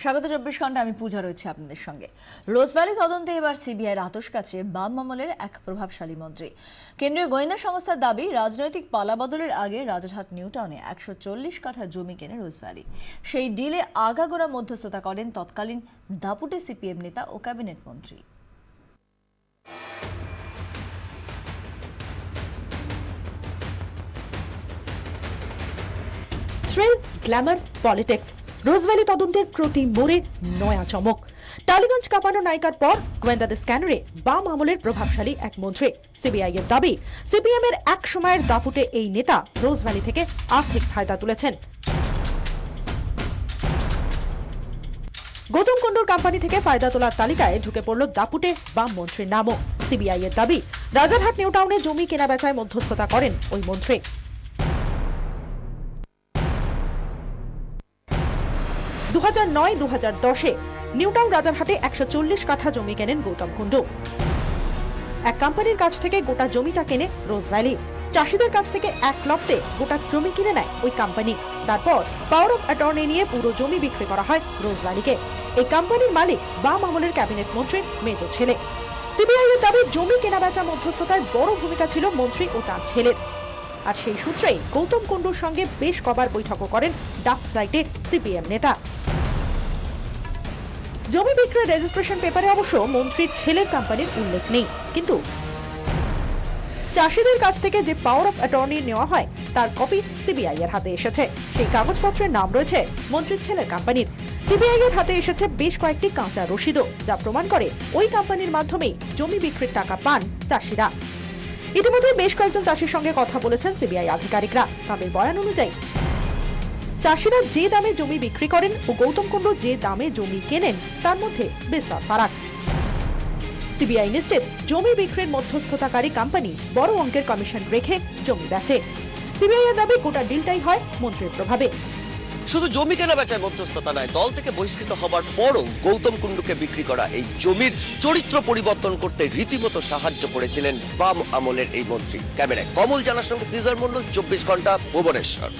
স্বাগত 24 ঘন্টা। আমি পূজা রয়েছে আপনাদের সঙ্গে। রোজভ্যালি তদন্তে এবার সিবিআইয়ের আতশ কাছে বাম আমলের এক প্রভাবশালী মন্ত্রী। কেন্দ্রীয় গোয়েন্দা সংস্থার দাবি, রাজনৈতিক পালাবদলের আগে রাজারহাট নিউ টাউনে 140 কাঠা জমি কেনে রোজভ্যালি। সেই ডিলে আগাগোড়া মধ্যস্থতা করেন তৎকালীন দাপুটে সিপিএম নেতা ও ক্যাবিনেট মন্ত্রী। থ্রিল, গ্ল্যামার, পলিটিক্স, রোজভ্যালি তদন্তের প্রতি মোড়ে নয়া চমক। টালিগঞ্জ কাঁপানো নায়িকার পর গোয়েন্দাদের স্ক্যানারে বাম আমলের প্রভাবশালী এক মন্ত্রী। সিবিআই এর দাবি, সিপিএম এর এক সময়ের দাপুটে এই নেতা রোজভ্যালি থেকে আর্থিক ফায়দা তুলেছেন। গৌতম কুণ্ডুর কোম্পানি থেকে ফায়দা তোলার তালিকায় ঢুকে পড়ল দাপুটে বাম মন্ত্রীর নামও। সিবিআই এর দাবি, রাজারহাট নিউ টাউনে জমি কেনা বেচায় মধ্যস্থতা করেন ওই মন্ত্রী। 2009-2010-এ নিউটাউন রাজারহাটে 140 কাঠা জমি কেনেন গৌতম কুণ্ডু। এক কোম্পানির কাছ থেকে গোটা জমিটা কেনে রোজভ্যালি। চাষিদের কাছ থেকে এক লপ্তে গোটা জমি কিনে নেয় ওই কোম্পানি। তারপর পাওয়ার অফ অ্যাটর্নি নিয়ে পুরো জমি বিক্রি করা হয় রোজভ্যালিকে। এই কোম্পানির মালিক বাম আমলের ক্যাবিনেট মন্ত্রীর মেজ ছেলে। সিবিআই এর দাবি, জমি কেনা বেচা মধ্যস্থতায় বড় ভূমিকা ছিল মন্ত্রী ও তার ছেলের। আর সেই সূত্রেই গৌতম কুণ্ডুর সঙ্গে বেশ কবার বৈঠকও করেন ডাক সাইটে সিপিএম নেতা। জমি বিক্রির রেজিস্ট্রেশন পেপারে অবশ্য মন্ত্রীর ছেলের কোম্পানির উল্লেখ নেই, কিন্তু চাষিদের কাছ থেকে যে পাওয়ার অফ অ্যাটর্নি নেওয়া হয় তার কপি সিবিআই এর হাতে এসেছে। সেই কাগজপত্রের নাম রয়েছে মন্ত্রীর ছেলের কোম্পানির। সিবিআই এর হাতে এসেছে বেশ কয়েকটি কাঁচা রসিদও, যা প্রমাণ করে ওই কোম্পানির মাধ্যমেই জমি বিক্রির টাকা পান চাষিরা। ইতিমধ্যে বেশ কয়েকজন চাষির সঙ্গে কথা বলেছেন সিবিআই আধিকারিকরা। তাদের বয়ান অনুযায়ী চাষিরা যে দামে জমি বিক্রি করেন ও গৌতম কুণ্ডু যে দামে জমি কেনেন তার মধ্যে বিস্তর ফারাক। সিবিআই নিশ্চিত, জমি বিক্রির মধ্যস্থতাকারী কোম্পানি বড় অঙ্কের কমিশন রেখে জমি বেচে। সিবিআই এর দাবি, গোটা ডিলটাই হয় মন্ত্রীর প্রভাবে। শুধু জমি কেনা বেচায় মধ্যস্থতা নয়, দল থেকে বহিষ্কৃত হবার পরও গৌতম কুণ্ডুকে বিক্রি করা এই জমির চরিত্র পরিবর্তন করতে রীতিমতো সাহায্য করেছিলেন বাম আমলের এই মন্ত্রী। ক্যামেরায় কমল জানার সঙ্গে সিজার মন্ডল, 24 ঘন্টা, ভুবনেশ্বর।